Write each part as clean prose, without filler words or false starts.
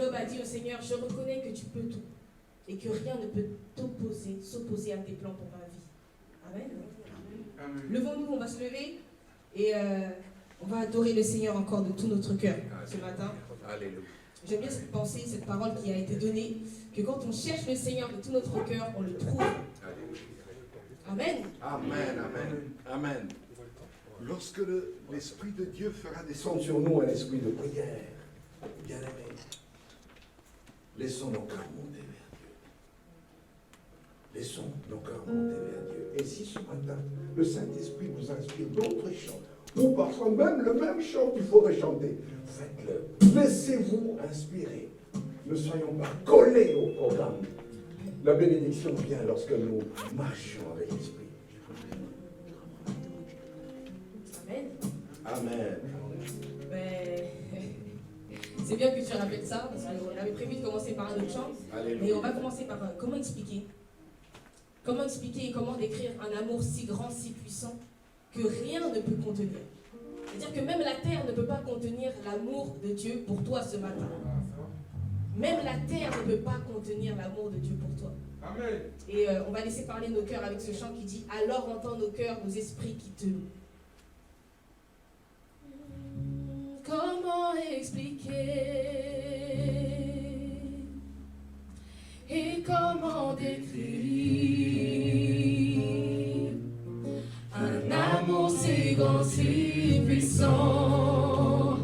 Job a dit au Seigneur, je reconnais que tu peux tout et que rien ne peut s'opposer à tes plans pour ma vie. Amen. Amen. Levons-nous, on va se lever et on va adorer le Seigneur encore de tout notre cœur ce matin. Alléluia. J'aime bien cette pensée, cette parole qui a été donnée, que quand on cherche le Seigneur de tout notre cœur, on le trouve. Amen. Amen, amen, amen. Lorsque l'Esprit de Dieu fera descendre sur nous un esprit de prière, bien aimé, laissons nos cœurs monter vers Dieu. Laissons nos cœurs monter vers Dieu. Et si ce matin, le Saint-Esprit vous inspire d'autres chants, ou parfois même le même chant qu'il faudrait chanter, faites-le. Laissez-vous inspirer. Ne soyons pas collés au programme. La bénédiction vient lorsque nous marchons avec l'Esprit. Amen. Amen. C'est bien que tu rappelles ça, parce qu'on avait prévu de commencer par un autre chant. Alléluia. Mais on va commencer par comment expliquer et comment décrire un amour si grand, si puissant, que rien ne peut contenir. C'est-à-dire que même la terre ne peut pas contenir l'amour de Dieu pour toi ce matin. Même la terre ne peut pas contenir l'amour de Dieu pour toi. Amen. Et on va laisser parler nos cœurs avec ce chant qui dit « Alors entends nos cœurs, nos esprits qui te louent ». Comment expliquer et comment décrire un amour si grand, si puissant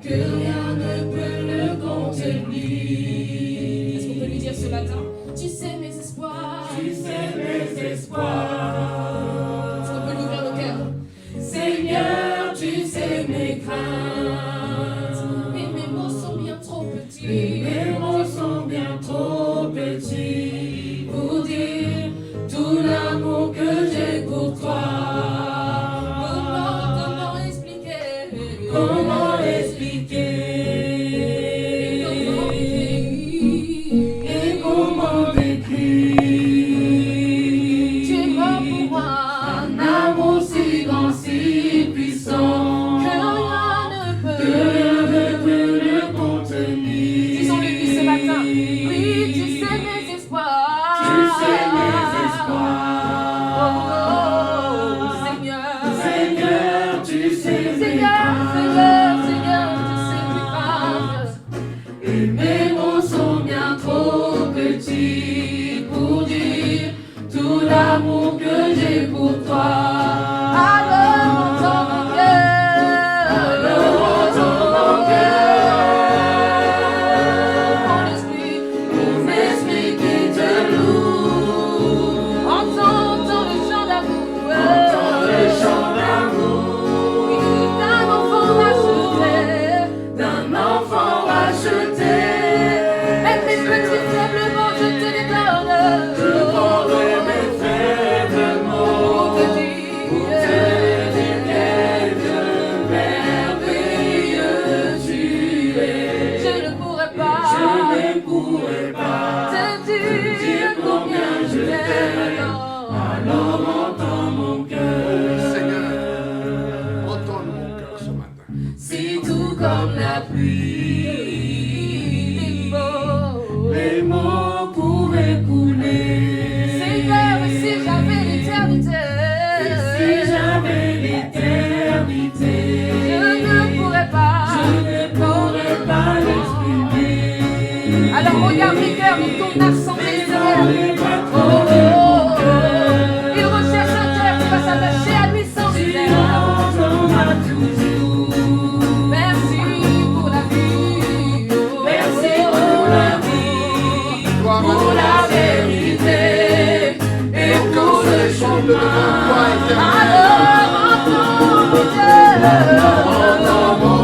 que rien ne peut le contenir. Est-ce qu'on peut lui dire ce matin? Tu sais mes espoirs, tu sais mes espoirs. Est-ce qu'on peut lui ouvrir nos cœurs? Seigneur, tu sais mes craintes. Et mes mots sont bien trop petits. Et mes mots sont bien trop petits pour dire tout l'amour que j'ai pour toi. Comment expliquer? Comment expliquer? Et comment décrire? Tu es mort pour moi. Un amour si grand, si puissant Que rien ne que rien ne peut le contenir. Disons-le lui ce matin. Oui, tu sais mes espoirs. Tu sais mes espoirs. Oh, Seigneur. Seigneur, tu sais mes Seigneur, craintes. Seigneur, tu sais mes craintes. Et mes mots sont bien trop petits pour dire tout l'amour que j'ai pour toi. Alors entends mon cœur. Alors entends mon cœur. Mon esprit. Mon esprit qui te loue. Entends le chant d'amour. Entends le chant d'amour Oui, d'un enfant racheté. d'un enfant racheté. Même mes petits faibles mots, je te les donne. Je prendrai mes faibles mots Pour te pour te dire dire quelque merveilleux tu es. je ne pourrais pas Je ne pourrais pas te dire combien je t'aime. alors entends mon cœur. Seigneur, entends mon cœur ce matin. Si tout comme la pluie, les mots pourraient couler. Seigneur, si j'avais l'éternité, Et si j'avais l'éternité, je ne pourrais pas. je ne pourrais pas l'exprimer. Alors regarde les cœurs de ton assemblée, Dans Seigneur. les Oh, battements oh, de mon oh. cœur, Il recherche un cœur qui va s'attacher à lui sans tu réserve. entendras toujours. Merci pour la vie. Merci pour la vie, Gloire à pour Dieu. la vérité et pour le Chante devant toi, chemin. éternel. Alors entends mon cœur. Entends mon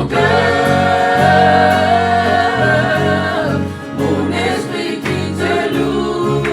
cœur, mon esprit qui te loue.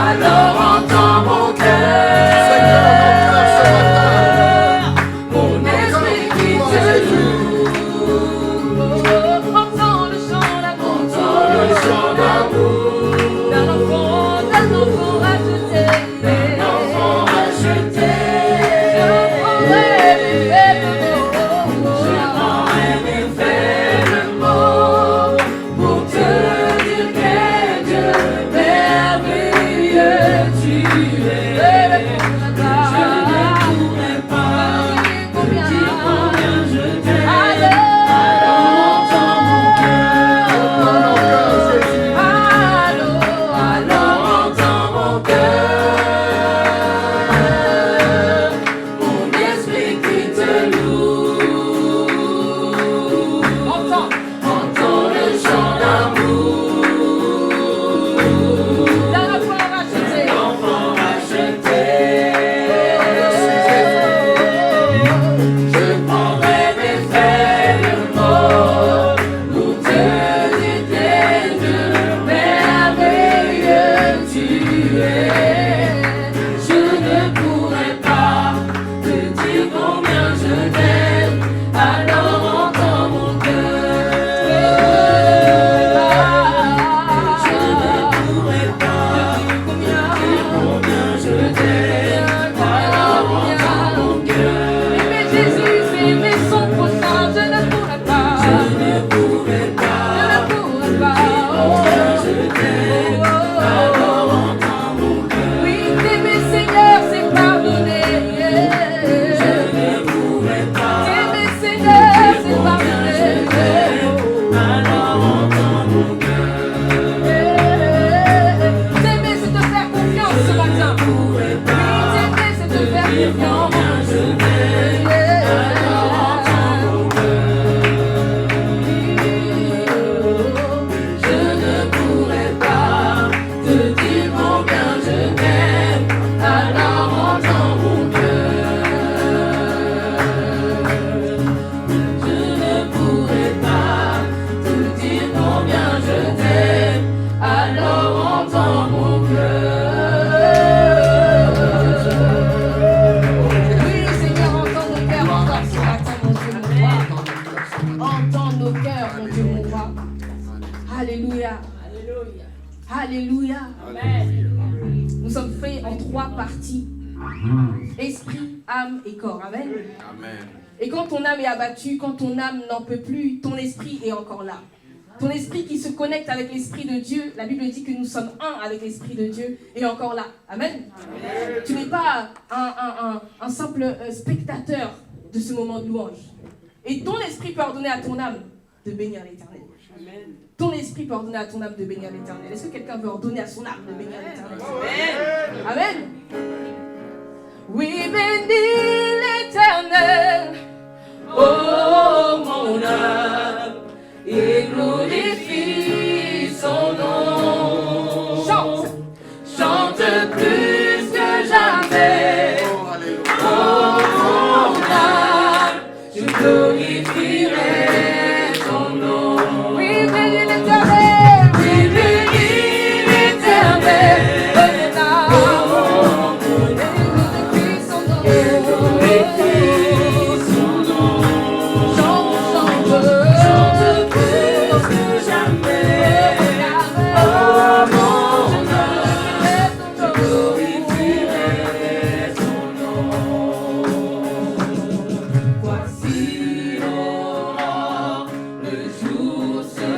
Alors entends mon cœur. Mon esprit qui te loue. Entends le chant d'amour. D'un enfant racheté. Alléluia. Alléluia. Nous sommes faits en 3 parties. Esprit, âme et corps. Amen. Et quand ton âme est abattue, quand ton âme n'en peut plus, ton esprit est encore là. Ton esprit qui se connecte avec l'Esprit de Dieu, la Bible dit que nous sommes un avec l'Esprit de Dieu, est encore là. Amen. Tu n'es pas un simple spectateur de ce moment de louange. Et ton esprit peut ordonner à ton âme de bénir l'Éternel. Ton esprit peut ordonner à ton âme de bénir l'Éternel. Est-ce que quelqu'un veut ordonner à son âme de bénir l'Éternel? Amen. Oui, bénis l'Éternel, oh mon âme, et glorifie son nom. Chante, chante plus que jamais. Oh mon âme, je glorifierai ton nom. Oui, bénis l'Éternel, oui, bénis l'Éternel, oh mon âme, et glorifie son nom. Voici l'aurore, le jour se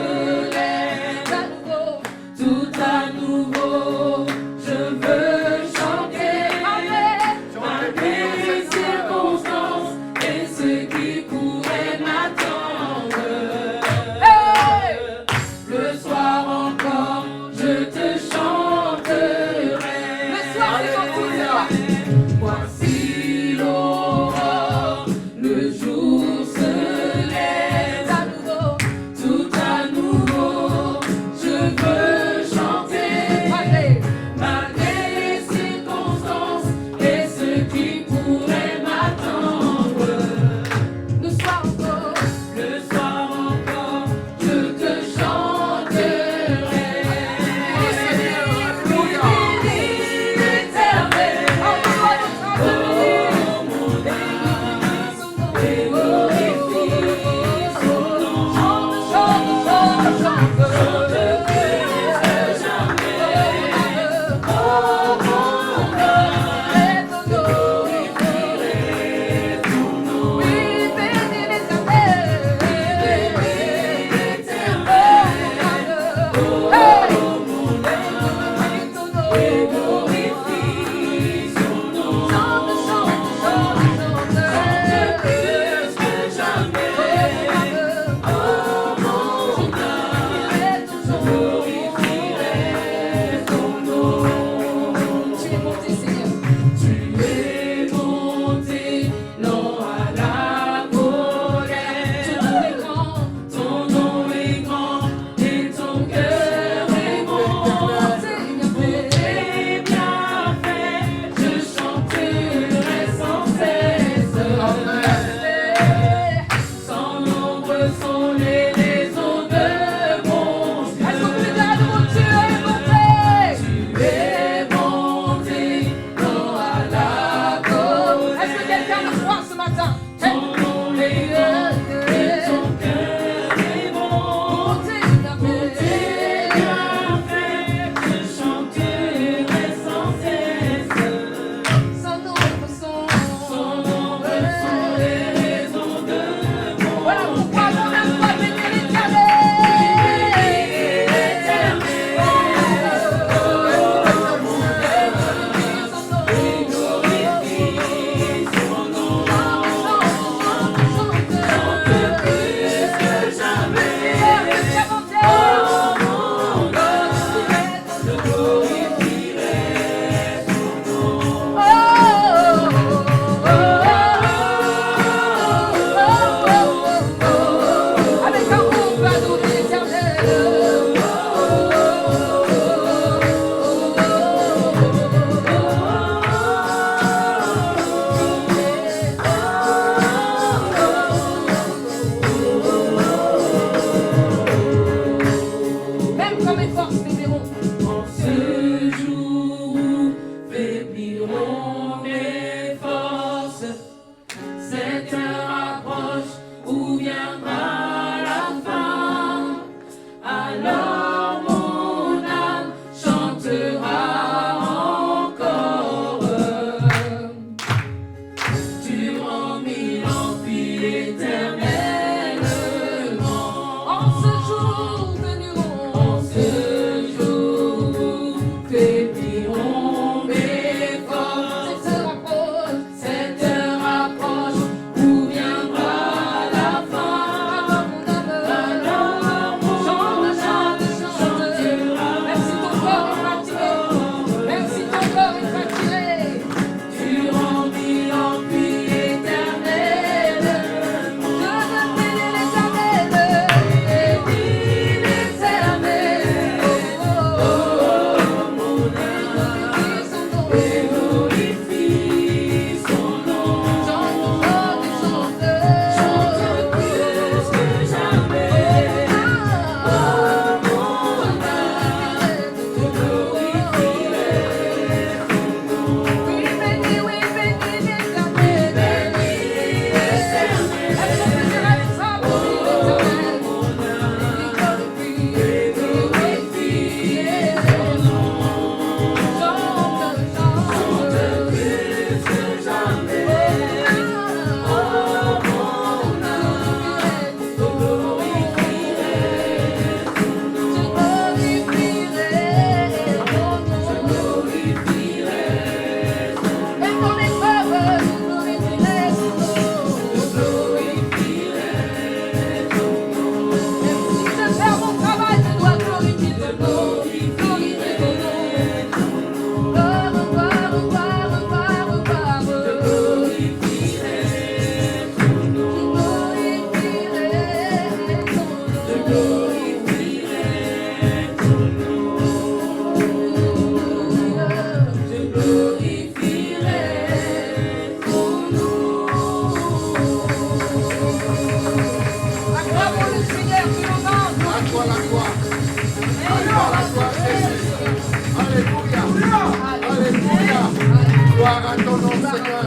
Gloire à ton nom, Seigneur.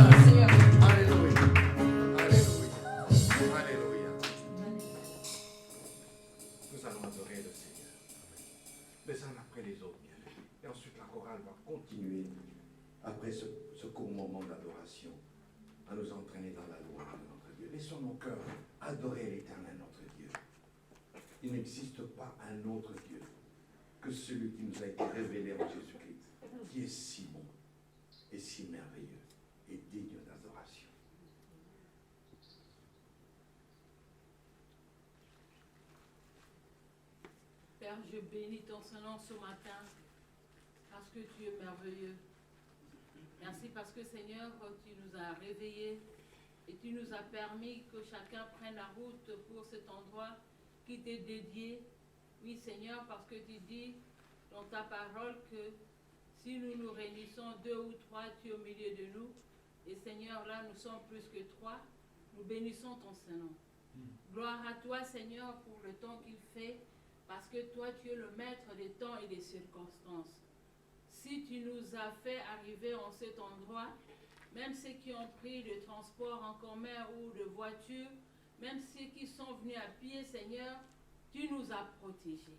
Alléluia. Alléluia. Alléluia. Nous allons adorer le Seigneur. les uns après les autres, bien aimés. Et ensuite, la chorale va continuer, après ce court moment d'adoration, à nous entraîner dans la louange de notre Dieu. Laissons nos cœurs adorer l'Éternel, notre Dieu. Il n'existe pas un autre Dieu que celui qui nous a été révélé en Jésus-Christ, qui est si bon et si merveilleux et digne d'adoration. Père, je bénis ton Saint-Nom ce matin parce que tu es merveilleux. Merci parce que Seigneur, tu nous as réveillés et tu nous as permis que chacun prenne la route pour cet endroit qui t'est dédié. Oui Seigneur, parce que tu dis dans ta parole que si nous nous réunissons 2 ou 3, tu es au milieu de nous. Et Seigneur, là nous sommes plus que 3. Nous bénissons ton Saint-Nom. Gloire à toi Seigneur pour le temps qu'il fait, parce que toi tu es le maître des temps et des circonstances. Si tu nous as fait arriver en cet endroit, même ceux qui ont pris de transport en commun ou de voiture, même ceux qui sont venus à pied, Seigneur, tu nous as protégés.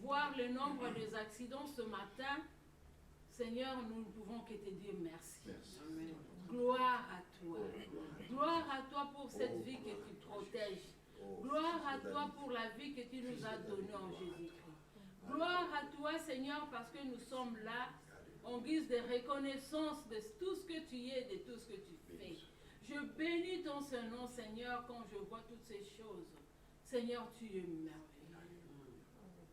Voir le nombre des accidents ce matin, Seigneur, nous ne pouvons que te dire merci. Merci. Gloire à toi. Gloire à toi pour cette vie que tu protèges. Gloire à toi pour la vie que tu nous as donnée en Jésus-Christ. Gloire à toi, Seigneur, parce que nous sommes là en guise de reconnaissance de tout ce que tu es, de tout ce que tu fais. Je bénis ton Saint-Nom, Seigneur, quand je vois toutes ces choses. Seigneur, tu es merveilleux.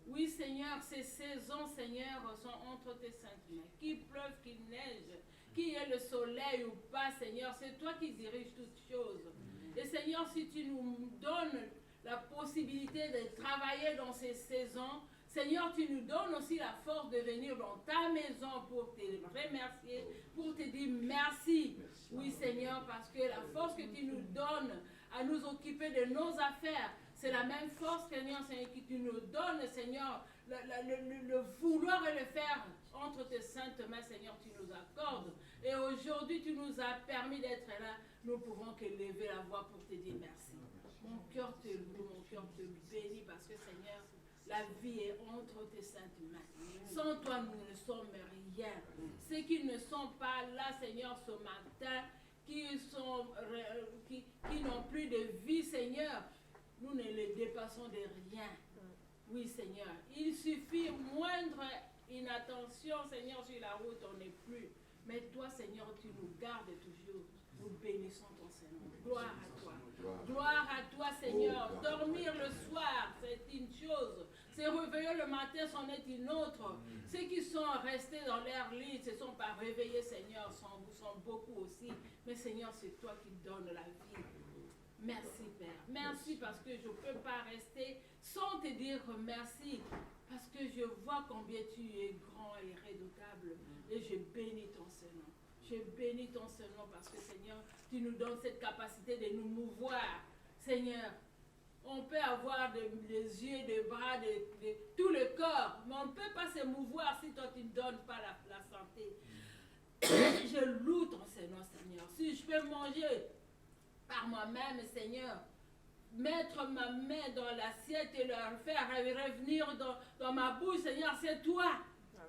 Oui, Seigneur, ces saisons, Seigneur, sont entre tes saintes mains. Qu'il pleuve, qu'il neige, qu'il y ait le soleil ou pas, Seigneur, c'est toi qui diriges toutes choses. Et Seigneur, si tu nous donnes la possibilité de travailler dans ces saisons, Seigneur, tu nous donnes aussi la force de venir dans ta maison pour te remercier, pour te dire merci. Oui, Seigneur, parce que la force que tu nous donnes à nous occuper de nos affaires, c'est la même force, Seigneur, que tu nous donnes, Seigneur, le vouloir et le faire entre tes saintes mains, Seigneur, tu nous accordes. Et aujourd'hui, tu nous as permis d'être là. Nous pouvons que lever la voix pour te dire merci. Mon cœur te loue, mon cœur te bénit parce que, Seigneur, la vie est entre tes saintes mains. Sans toi, nous ne sommes rien. Ceux qui ne sont pas là, Seigneur, ce matin, qui n'ont plus de vie, Seigneur, nous ne les dépassons de rien. Oui, Seigneur. Il suffit moindre inattention, Seigneur, sur la route, on n'est plus. Mais toi, Seigneur, tu nous gardes toujours. Nous bénissons ton Seigneur. Gloire à toi. Gloire à toi, Seigneur. Dormir le soir, c'est une chose. Se réveiller le matin, c'en est une autre. Ceux qui sont restés dans leur lit, ne se sont pas réveillés, Seigneur, sont beaucoup aussi. Mais Seigneur, c'est toi qui donnes la vie. Merci, Père. Merci parce que je ne peux pas rester sans te dire merci. Parce que je vois combien tu es grand et redoutable. Et je bénis ton Seigneur. Je bénis ton Seigneur parce que, Seigneur, tu nous donnes cette capacité de nous mouvoir. Seigneur, on peut avoir des yeux, des bras, tout le corps, mais on ne peut pas se mouvoir si toi tu ne donnes pas la santé. Je loue ton Seigneur, Seigneur. Si je peux manger par moi-même, Seigneur, mettre ma main dans l'assiette et leur faire revenir dans ma bouche, Seigneur, c'est toi.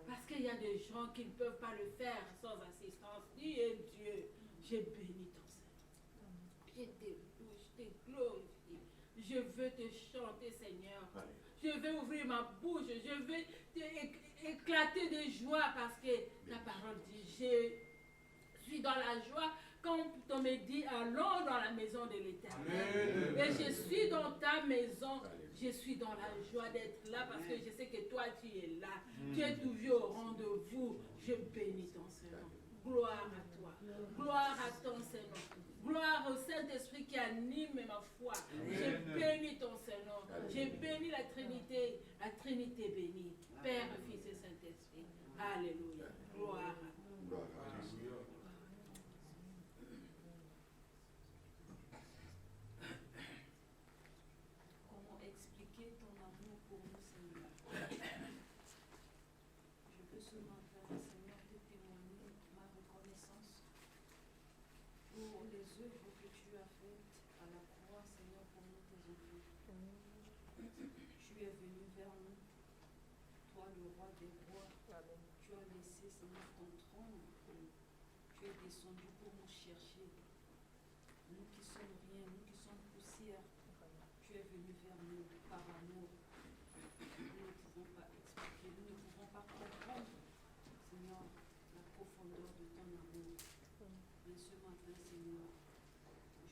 Parce qu'il y a des gens qui ne peuvent pas le faire sans assistance. Tu es Dieu. Je bénis ton Seigneur. Je te loue, je te glorifie. Je veux te chanter, Seigneur. Je veux ouvrir ma bouche. Je veux éclater de joie parce que ta parole dit, je suis dans la joie quand on me dit allons dans la maison de l'Éternel. Et je suis dans ta maison. Je suis dans la joie d'être là parce que je sais que toi tu es là. Tu es toujours au rendez-vous. Je bénis ton Seigneur. Gloire à toi. Gloire à ton Seigneur. Gloire au Saint-Esprit qui anime ma foi. Je bénis ton Seigneur. Je bénis la Trinité. La Trinité bénie. Père, Fils et Saint-Esprit. Alléluia. Gloire à toi. Comment expliquer ton amour pour nous, Seigneur? Je peux seulement faire, Seigneur, te témoigner ma reconnaissance pour les œuvres que tu as faites à la croix, Seigneur, pour nous, tes enfants. Tu es venu vers nous, toi toi le roi des rois. Tu as laissé, Seigneur, ton trône. Tu es descendu pour nous chercher. Nous qui sommes rien, nous qui sommes poussière, tu es venu vers nous par amour. Nous ne pouvons pas expliquer, nous ne pouvons pas comprendre, Seigneur, la profondeur de ton amour. Mais ce matin, Seigneur,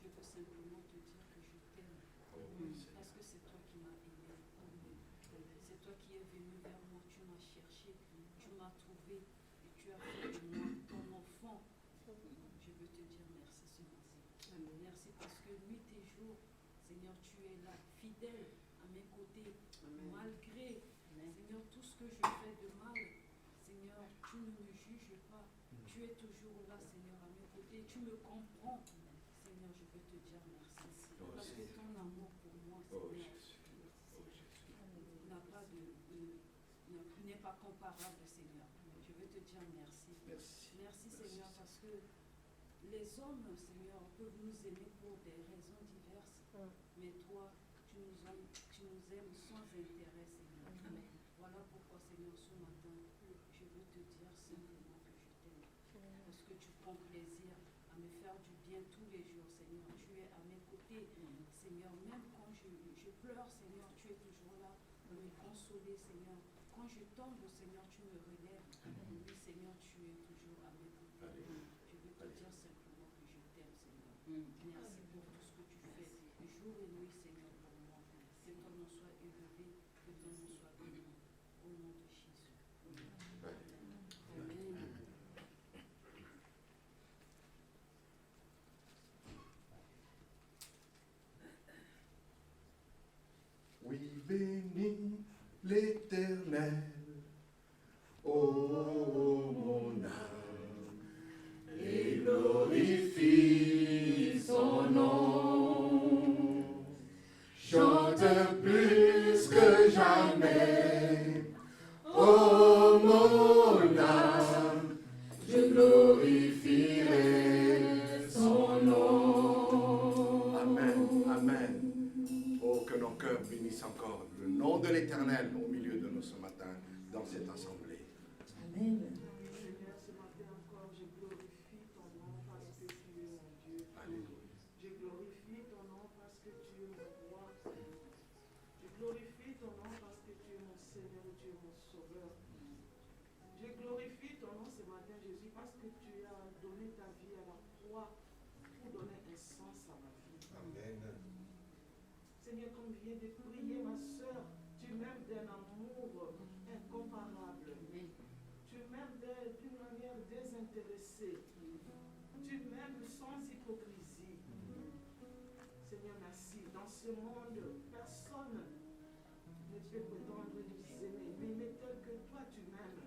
je veux simplement te dire que je t'aime. Parce que c'est toi qui m'as aimé. C'est toi qui es venu vers moi, tu m'as cherché, tu m'as trouvé et tu as fait de moi ton enfant. Je veux te dire merci ce matin. Merci parce que nuit et jour, Seigneur, tu es là, fidèle à mes côtés, malgré, Seigneur, tout ce que je fais de mal. Seigneur, tu ne me juges pas. Tu es toujours là, Seigneur, à mes côtés. Tu me comprends. Seigneur, je veux te dire merci. Parce que ton amour pour moi, Seigneur, n'est pas comparable, Seigneur. Je veux te dire merci. Merci, Seigneur, parce que les hommes, Seigneur, peuvent nous aimer pour des raisons diverses. Mais toi, tu nous aimes sans intérêt, Seigneur. Voilà pourquoi, Seigneur, ce matin, je veux te dire simplement que je t'aime. Parce que tu prends plaisir à me faire du bien tous les jours, Seigneur. Tu es à mes côtés, Seigneur. Même quand je pleure, Seigneur, tu es toujours là pour me consoler, Seigneur. Quand je tombe, Seigneur, tu me relèves. Oui, Seigneur, tu es toujours à mes côtés. Je veux te dire simplement que je t'aime, Seigneur. Merci pour tout ce que tu fais, jour et nuit, Seigneur, pour moi. Que ton nom soit élevé, que ton nom soit béni. Au nom de Jésus. Amen. Oui, bénis l'Éternel, ô mon âme, et glorifie son nom. Chante plus que jamais, ô mon âme, je glorifierai son nom. Amen, amen. Oh, que nos cœurs bénissent encore le nom de l'Éternel au milieu de nous ce matin dans cette assemblée. Amen. Seigneur, ce matin encore, je glorifie ton nom parce que tu es mon Dieu. Alléluia. Je glorifie ton nom parce que tu es mon roi. Je glorifie ton nom parce que tu es mon Seigneur, tu es mon Sauveur. Je glorifie ton nom ce matin, Jésus, parce que tu as donné ta vie à la croix pour donner un sens à ma vie. Amen. Seigneur, comme vient de prier ma soeur, tu m'aimes d'un amour incomparable. Tu m'aimes d'une manière désintéressée. Tu m'aimes sans hypocrisie. Seigneur, merci. Dans ce monde, personne ne peut prétendre nous aimer, mais tel que toi tu m'aimes.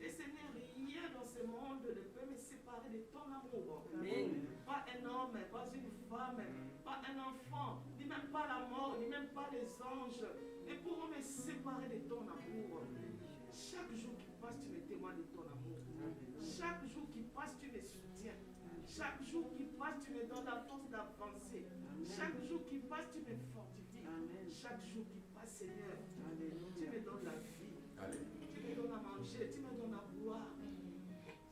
Et Seigneur, rien dans ce monde ne peut me séparer de ton amour. Amen. Pas un homme, pas une femme, pas un enfant, ni même pas la mort, ni même pas les anges ne pourront me séparer de ton amour. Chaque jour qui passe, tu me témoignes de ton amour. Chaque jour qui passe, tu me soutiens. Chaque jour qui passe, tu me donnes la force d'avancer. Chaque jour qui passe, tu me fortifies. Chaque jour qui passe, Seigneur, tu me donnes la vie. Tu me donnes à manger, tu me donnes à boire.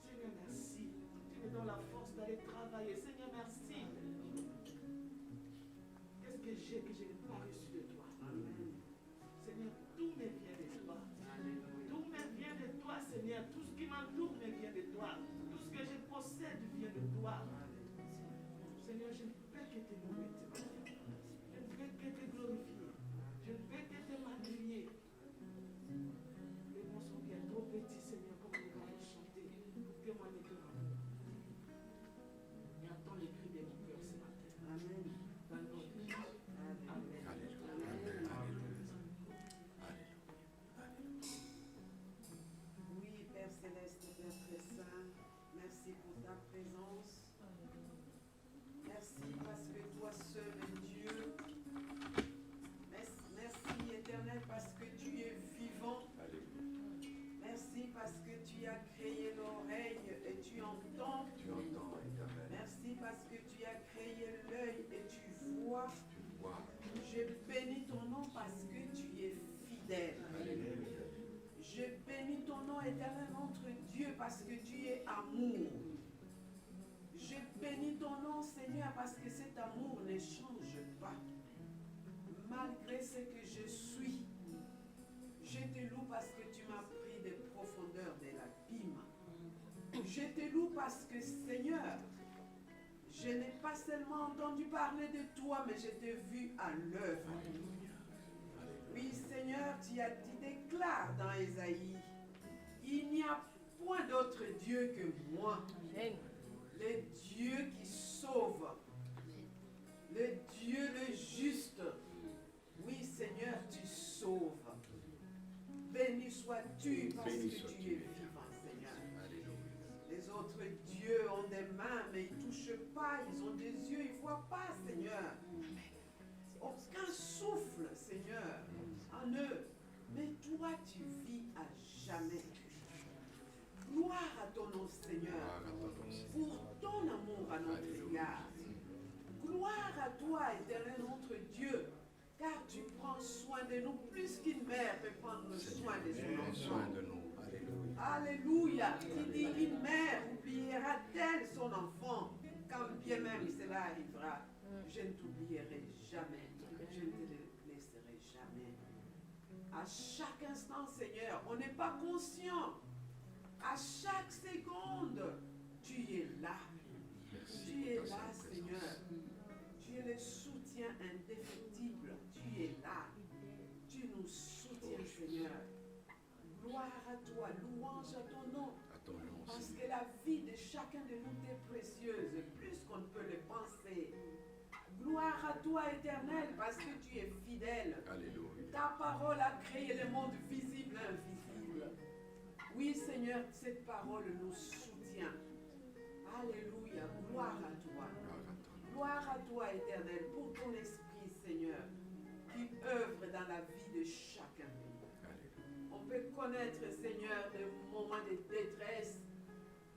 Seigneur, merci. Tu me donnes la force d'aller travailler. Seigneur, merci. Qu'est-ce que j'ai que je n'ai pas reçu de toi? Seigneur, tout me vient de toi. Tout me vient de toi, Seigneur. Tout ce qui m'entoure me vient de toi. Tout ce que je possède vient de toi. Seigneur, je ne peux que te louer, je ne peux que te glorifier. Je ne peux que te magnifier. Les mots sont bien trop petits, Seigneur, comme nous allons chanter pour témoigner de l'amour. Et entends les cris de mon cœur ce matin. Amen. Dans le nom de Jésus. Amen. Oui, Père Céleste, Père très saint, merci pour ta présence. Merci parce que toi seul es Dieu. Merci Éternel parce que tu es vivant. Merci parce que tu as créé l'oreille et tu entends. Tu entends, Éternel. Merci parce que tu as créé l'œil et tu vois. Je bénis ton nom parce que tu es fidèle. Je ton nom éternel notre Dieu parce que tu es amour. Je bénis ton nom Seigneur parce que cet amour ne change pas. Malgré ce que je suis, je te loue parce que tu m'as pris des profondeurs de l'abîme. Je te loue parce que Seigneur, je n'ai pas seulement entendu parler de toi, mais je t'ai vu à l'œuvre. Oui, Seigneur, tu as dit, déclare dans Ésaïe, il n'y a point d'autre Dieu que moi. Le Dieu qui sauve, le Dieu le juste. Oui, Seigneur, tu sauves. Béni sois-tu parce que tu es vivant, Seigneur. Les autres dieux ont des mains, mais ils ne touchent pas. Ils ont des yeux, ils ne voient pas, Seigneur. Aucun souffle, Seigneur, en eux. Mais toi, tu vis à jamais. Gloire à ton nom, Seigneur, pour ton amour à notre égard. Gloire à toi, éternel notre Dieu, car tu prends soin de nous plus qu'une mère peut prendre soin de son enfant. Alléluia. Qui dit une mère oubliera-t-elle son enfant? Quand bien même cela arrivera, je ne t'oublierai jamais. Je ne te laisserai jamais. À chaque instant, Seigneur, on n'est pas conscient. À chaque seconde, tu es là. Tu es là, Seigneur. Tu es le soutien indéfectible. Tu es là. Tu nous soutiens, Seigneur. Gloire à toi, louange à ton nom. Parce que la vie de chacun de nous est précieuse, plus qu'on ne peut le penser. Gloire à toi, éternel, parce que tu es fidèle. Alléluia. Ta parole a créé le monde visible et invisible. Oui, Seigneur, cette parole nous soutient. Alléluia. Gloire à toi. Gloire à toi, éternel, pour ton esprit, Seigneur, qui œuvre dans la vie de chacun. On peut connaître, Seigneur, des moments de détresse,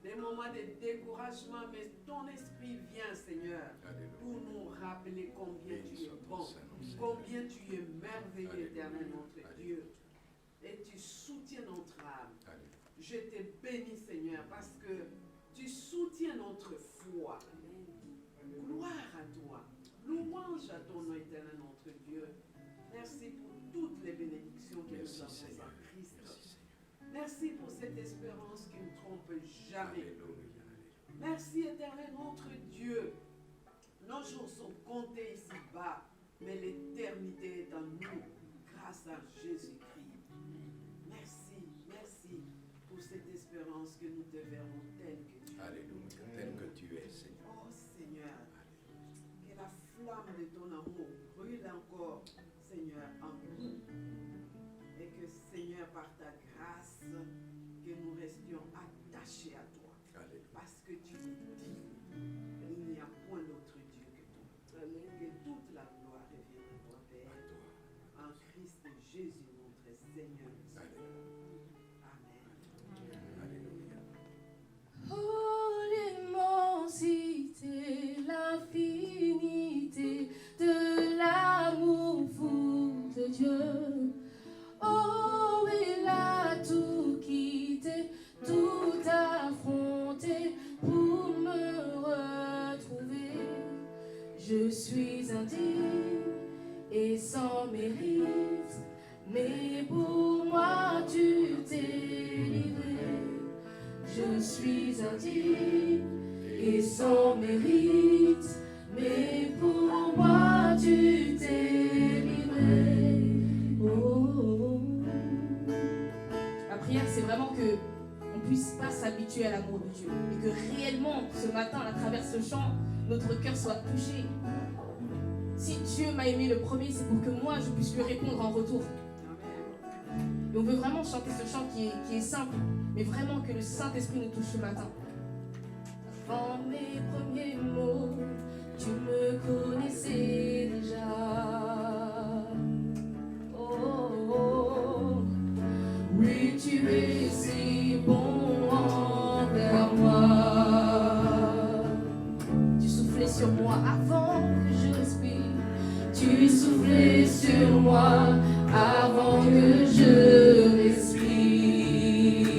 des moments de découragement, mais ton esprit vient, Seigneur, pour nous rappeler combien tu es bon, combien tu es merveilleux, éternel, notre Dieu. Et tu soutiens notre âme. Je te bénis, Seigneur, parce que tu soutiens notre foi. Gloire à toi. Louange à ton nom, éternel, notre Dieu. Merci pour toutes les bénédictions que nous avons en Christ. Merci pour cette espérance qui ne trompe jamais. Merci, éternel, notre Dieu. Nos jours sont comptés ici-bas, mais l'éternité est en nous, grâce à Jésus-Christ. Merci, merci pour cette espérance que nous te verrons tel que tu es. Alléluia, tel que tu es, Seigneur. Oh Seigneur, que la flamme de ton amour brûle encore, Seigneur, en nous. Et que, Seigneur, par ta grâce, que nous restions attachés à toi. Alléluia. Parce que tu es digne. Il n'y a point d'autre Dieu que toi. Amen. Que toute la gloire revienne à toi, Père. En Christ Jésus, notre Seigneur. Oh, l'immensité, l'infinité de l'amour fou de Dieu. Oh, il a tout quitté, tout affronté pour me retrouver. Je suis indigne et sans mérite, mais pour moi tu t'es livré. Je suis indigne et sans mérite, mais pour moi tu t'es livré. Oh. La prière, c'est vraiment que on puisse pas s'habituer à l'amour de Dieu et que réellement, ce matin, à travers ce chant, notre cœur soit touché. Si Dieu m'a aimé le premier, c'est pour que moi, je puisse lui répondre en retour. Et on veut vraiment chanter ce chant qui est simple, mais vraiment que le Saint-Esprit nous touche ce matin. Avant mes premiers mots, tu me connaissais déjà. Oh, oh, oh. Oui, tu es si bon envers moi. Tu soufflais sur moi avant que je respire. Tu soufflais sur moi avant que je respire.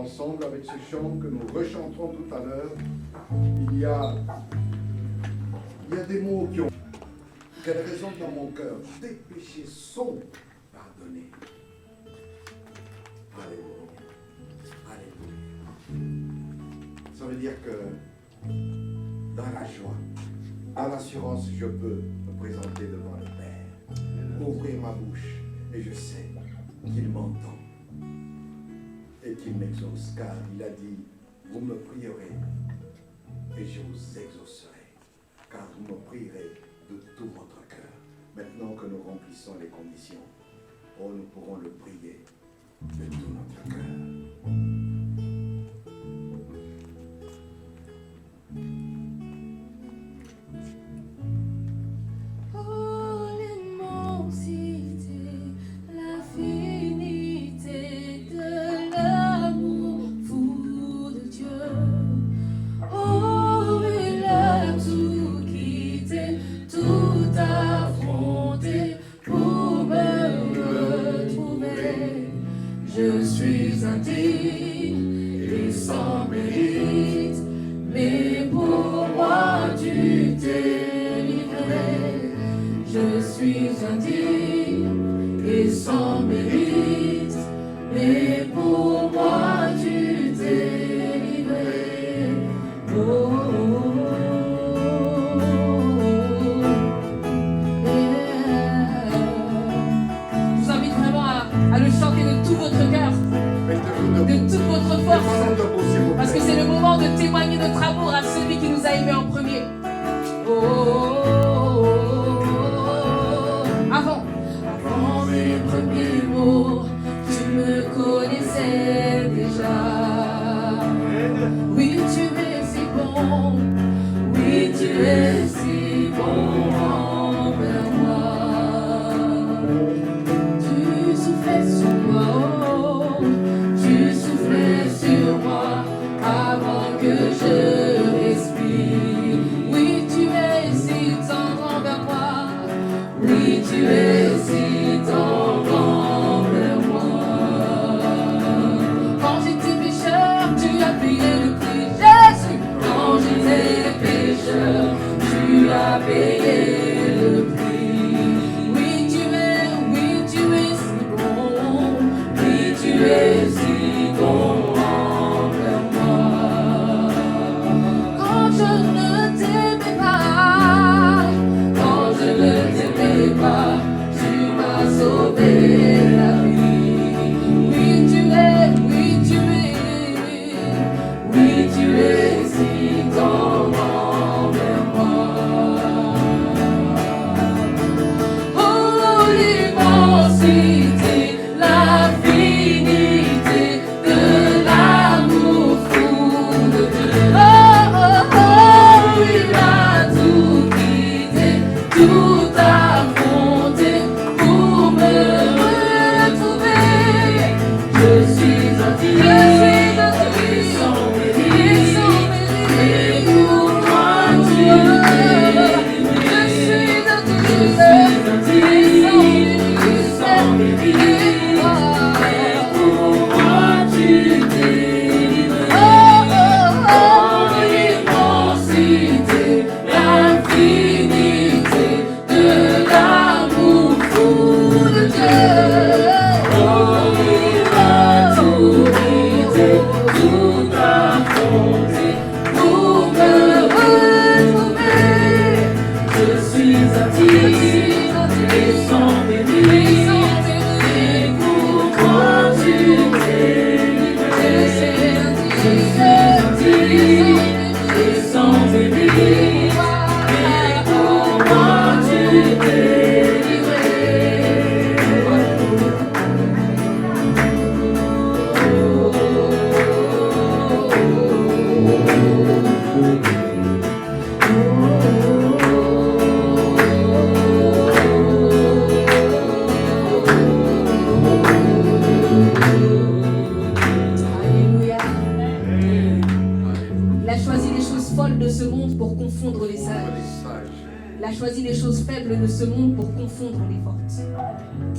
ensemble avec ce chant que nous rechanterons tout à l'heure. Il y a des mots qui résonnent dans mon cœur. Tes péchés sont pardonnés. Alléluia. Alléluia. Ça veut dire que dans la joie, à l'assurance, je peux me présenter devant le Père, ouvrir ma bouche, et je sais qu'il m'entend et qu'il m'exauce, car il a dit, vous me prierez et je vous exaucerai, car vous me prierez de tout votre cœur. Maintenant que nous remplissons les conditions, oh, nous pourrons le prier de tout notre cœur.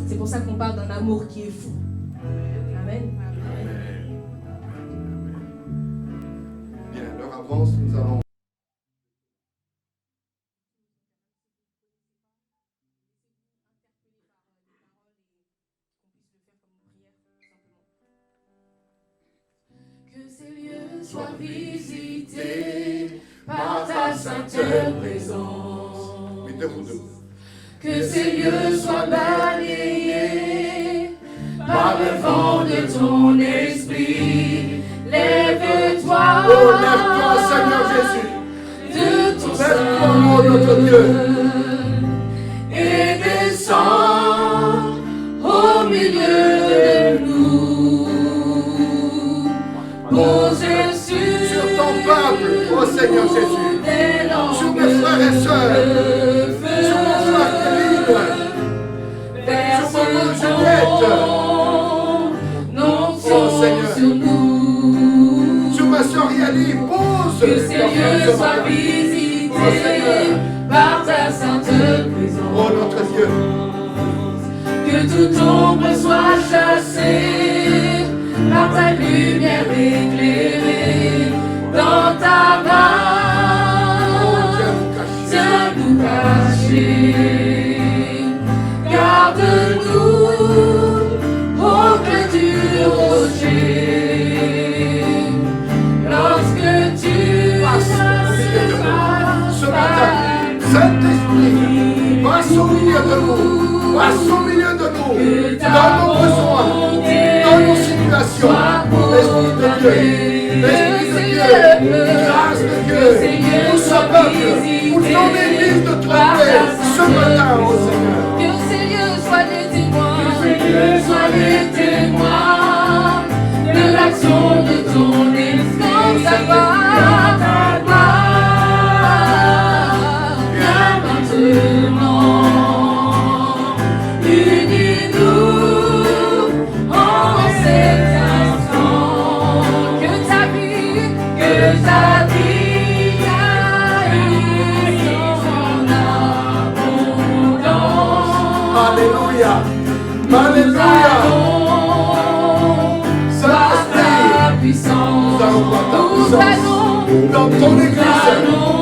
C'est pour ça qu'on parle d'un amour qui est fou. Amen. avance, nous allons. Que ces lieux soient visités par ta sainte présence. Mettez-vous debout. Que ces lieux soient balayés par le vent de ton esprit. Lève-toi, Oh, lève-toi, Seigneur Jésus. de ton Lève-toi, oh notre Dieu. et descends au milieu de nous. Pose Sur ton peuple, oh Seigneur Jésus. Sur mes frères et sœurs. Sur mon frère Kevin. Sur maman Juliette. Oh Seigneur. Sur ma sœur Yali, pose. Que ces lieux soient visités par ta sainte présence. Oh notre Dieu. Que toute ombre soit chassée par ta lumière éclairée. Dans ta main, tiens-nous cachés. Garde-nous auprès du rocher. Lorsque tu passeras Ce matin, Saint-Esprit, passe au milieu de nous. Passe au milieu de nous. Dans nos besoins, dans nos situations. L'Esprit de Dieu. L'Esprit de Dieu, grâce de Dieu, pour ce peuple, pour ton Église de trembler ce matin, oh Seigneur. Que ces lieux soient des témoins, de l'action de ton esprit. Ta gloire, viens maintenant. Unis-nous en cet instant. Que ta vie aille en abondance. Alléluia. Alléluia. Saint-Esprit, nous allons voir ta puissance dans ton Église.